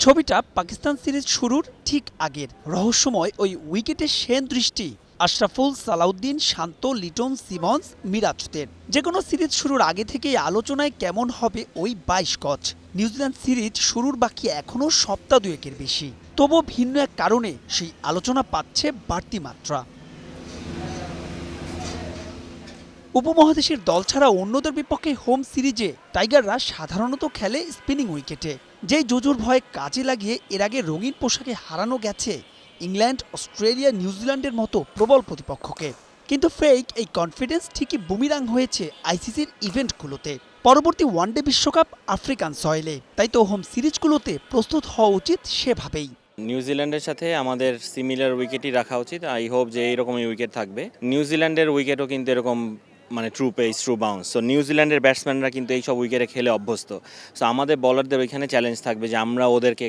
ছবিটা পাকিস্তান সিরিজ শুরুর ঠিক আগের। রহস্যময় ওই উইকেটে সেন দৃষ্টি আশরাফুল, সালাউদ্দিন, শান্ত, লিটন, সিমন্স, মিরাজদের। যে কোনো সিরিজ শুরুর আগে থেকেই আলোচনায় কেমন হবে ওই ২২ গজ। নিউজিল্যান্ড সিরিজ শুরুর বাকি এখনও সপ্তাহ দুয়েকের বেশি, তবু ভিন্ন এক কারণে সেই আলোচনা পাচ্ছে বাড়তি মাত্রা। উপমহাদেশের দল ছাড়া অন্যদের বিপক্ষে হোম সিরিজে টাইগাররা সাধারণত খেলে স্পিনিং উইকেটে, যেই জুজুর ভয়ে কাজে লাগিয়ে এর আগে রঙিন পোশাকে হারানো গেছে ইংল্যান্ড, অস্ট্রেলিয়া, নিউজিল্যান্ডের মতো প্রবল প্রতিপক্ষকে। কিন্তু ফেক এই কনফিডেন্স ঠিকই বুমিরাং হয়েছে আইসিসির ইভেন্টগুলোতে। পরবর্তী ওয়ানডে বিশ্বকাপ আফ্রিকান সয়েলে, তাই তো হোম সিরিজগুলোতে প্রস্তুত হওয়া উচিত সেভাবেই। নিউজিল্যান্ডের সাথে আমাদের সিমিলার উইকেটই রাখা উচিত। আই হোপ যে এইরকমই উইকেট থাকবে। নিউজিল্যান্ডের উইকেটও কিন্তু এরকম true pace, true bounce. So নিউজিল্যান্ডের ব্যাটসম্যানরা কিন্তু এইসব উইকেটে খেলে অভ্যস্ত। সো আমাদের বলারদের ওইখানে চ্যালেঞ্জ থাকবে যে আমরা ওদেরকে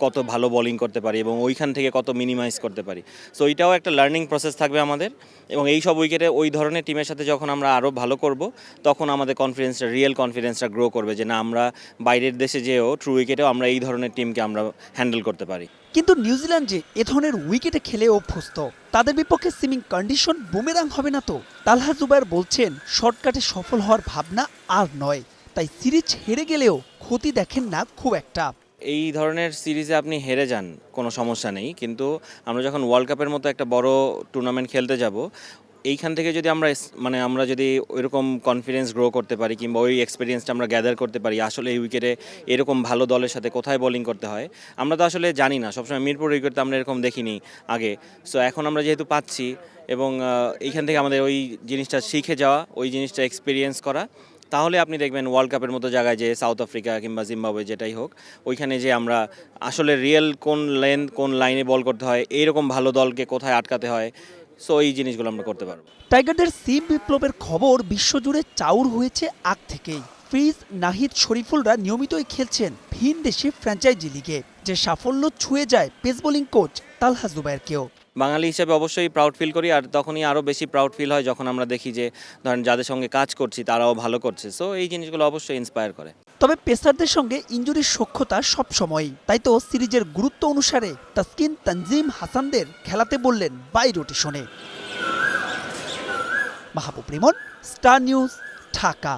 কত ভালো বোলিং করতে পারি এবং ওইখান থেকে কত মিনিমাইজ করতে পারি। সো এইটাও একটা লার্নিং প্রসেস থাকবে আমাদের, এবং এই সব উইকেটে ওই ধরনের টিমের সাথে যখন আমরা আরও ভালো করব, তখন আমাদের রিয়েল কনফিডেন্সটা গ্রো করবে যে না, আমরা বাইরের দেশে যেও ট্রু উইকেটেও আমরা এই ধরনের টিমকে আমরা হ্যান্ডেল করতে পারি। কিন্তু নিউজিল্যান্ড যে এ ধরনের উইকেটে খেলে অভ্যস্ত, তাদের বিপক্ষে সিমিং কন্ডিশন বুমেরাং হবে না তো? তালহা জুবায়ের বলছেন, শর্টকাটে সফল হওয়ার ভাবনা আর নয়, তাই সিরিজ হেরে গেলেও ক্ষতি দেখেন না খুব একটা। এই ধরনের সিরিজে আপনি হেরে যান, কোনো সমস্যা নেই, কিন্তু আমরা যখন ওয়ার্ল্ড কাপের মতো একটা বড় টুর্নামেন্ট খেলতে যাব, এইখান থেকে যদি আমরা যদি ওইরকম কনফিডেন্স গ্রো করতে পারি কিংবা ওই এক্সপিরিয়েন্সটা আমরা গ্যাদার করতে পারি, আসলে এই উইকেটে এরকম ভালো দলের সাথে কোথায় বোলিং করতে হয় আমরা তো আসলে জানি না। সবসময় মিরপুর উইকেটে আমরা এরকম দেখিনি আগে। সো এখন আমরা যেহেতু পাচ্ছি, এবং এইখান থেকে আমাদের ওই জিনিসটা শিখে যাওয়া, ওই জিনিসটা এক্সপিরিয়েন্স করা, তাহলে আপনি দেখবেন ওয়ার্ল্ড কাপের মতো জায়গায় যে সাউথ আফ্রিকা কিংবা জিম্বাবুয়ে যেটাই হোক, ওইখানে যে আমরা আসলে রিয়েল কোন লাইনে বল করতে হয়, এইরকম ভালো দলকে কোথায় আটকাতে হয়, সো এই জিনিসগুলো আমরা করতে পারবো। টাইগারদের সিম বিপ্লবের খবর বিশ্বজুড়ে চাউর হয়েছে আগ থেকেই। ফ্রিজ, নাহিদ, শরীফুলরা নিয়মিতই খেলছেন ভিন দেশে ফ্র্যাঞ্চাইজি লিগে, যে সাফল্য ছুঁয়ে যায় পেস বোলিং কোচ তালহা জুবায়েরকেও। বাঙালি হিসেবে অবশ্যই প্রাউড ফিল করি, আর তখনই আরও বেশি প্রাউড ফিল হয় যখন আমরা দেখি যে ধরেন যাদের সঙ্গে কাজ করছি তারাও ভালো করছে। সো এই জিনিসগুলো অবশ্যই ইন্সপায়ার করে। তবে পেসারদের সঙ্গে ইনজুরির সখ্যতা সবসময়ই, তাই তো সিরিজের গুরুত্ব অনুসারে তাসকিন, তানজিম, হাসানদের খেলাতে বললেন বাই রোটেশনে। Mahbub Rimon, Star News, Dhaka.